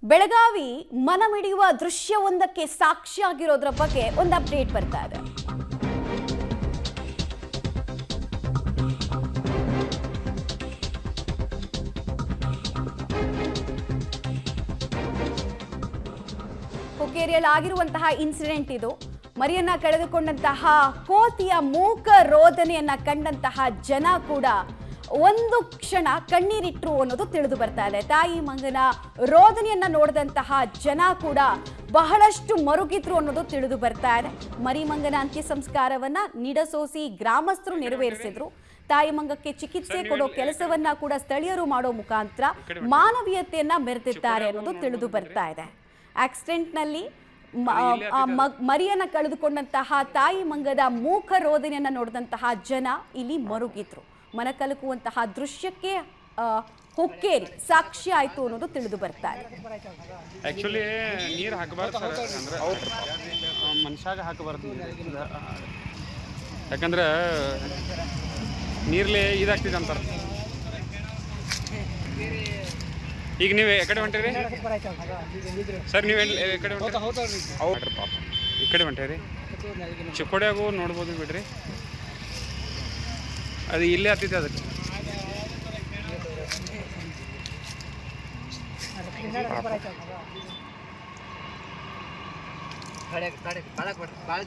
ಬೆಳಗಾವಿ ಮನಮಿಡಿಯುವ ದೃಶ್ಯವೊಂದಕ್ಕೆ ಸಾಕ್ಷಿಯಾಗಿರೋದ್ರ ಬಗ್ಗೆ ಒಂದು ಅಪ್ಡೇಟ್ ಬರ್ತಾ ಇದೆ. ಹುಕ್ಕೇರಿಯಲ್ಲಿ ಆಗಿರುವಂತಹ ಇನ್ಸಿಡೆಂಟ್ ಇದು. ಮರಿಯನ್ನ ಕಳೆದುಕೊಂಡಂತಹ ಕೋತಿಯ ಮೂಕ ರೋದನೆಯನ್ನ ಕಂಡಂತಹ ಜನ ಕೂಡ ಒಂದು ಕ್ಷಣ ಕಣ್ಣೀರಿಟ್ರು ಅನ್ನೋದು ತಿಳಿದು ಬರ್ತಾ ಇದೆ. ತಾಯಿ ಮಂಗನ ರೋದನೆಯನ್ನ ನೋಡಿದಂತಹ ಜನ ಕೂಡ ಬಹಳಷ್ಟು ಮರುಗಿದ್ರು ಅನ್ನೋದು ತಿಳಿದು ಬರ್ತಾ ಇದೆ. ಮರಿಮಂಗನ ಅಂತ್ಯ ಸಂಸ್ಕಾರವನ್ನ ನಿಡಸೋಸಿ ಗ್ರಾಮಸ್ಥರು ನೆರವೇರಿಸಿದ್ರು. ತಾಯಿ ಮಂಗಕ್ಕೆ ಚಿಕಿತ್ಸೆ ಕೊಡೋ ಕೆಲಸವನ್ನ ಕೂಡ ಸ್ಥಳೀಯರು ಮಾಡೋ ಮುಖಾಂತರ ಮಾನವೀಯತೆಯನ್ನ ಮೆರೆದಿದ್ದಾರೆ ಅನ್ನೋದು ತಿಳಿದು ಬರ್ತಾ ಇದೆ. ಆಕ್ಸಿಡೆಂಟ್ನಲ್ಲಿ ಮರಿಯನ್ನ ಕಳೆದುಕೊಂಡಂತಹ ತಾಯಿ ಮಂಗದ ಮೂಕ ರೋದನೆಯನ್ನ ನೋಡಿದಂತಹ ಜನ ಇಲ್ಲಿ ಮರುಗಿದ್ರು. ಮನಕಲಕುವಂತಹ ದೃಶ್ಯಕ್ಕೆ ಹುಕ್ಕೇರಿ ಸಾಕ್ಷಿ ಆಯ್ತು ಅನ್ನೋದು ತಿಳಿದು ಬರ್ತಾ ಇದೆ. ಆಕ್ಚುಲಿ ನೀರು ಹಾಕಬಾರ್ದು ಸರ್, ಅಂದ್ರೆ ಮನುಷ್ಯಾಗ ಹಾಕಬಾರ್ದು. ಯಾಕಂದ್ರೆ ನೀರ್ಲಿ ಇದಾಗ್ತಿದೆ ಅಂತಾರೆ. ಈಗ ನೀವು ಎಕಡೆ ಹೊಂಟಿರಿ ಸರ್? ನೀವು ಎಕಡೆ ಹೌದ್ರಿ ಪಾಪ ಈ ಕಡೆ ಹೊಂಟಿರಿ. ಚಿಕ್ಕೋಡಿಯಾಗೂ ನೋಡ್ಬೋದು ಬಿಡ್ರಿ, ಅದು ಇಲ್ಲೇ ಹತ್ತಿದೆ. ಅದಕ್ಕೆ ಭಾಳ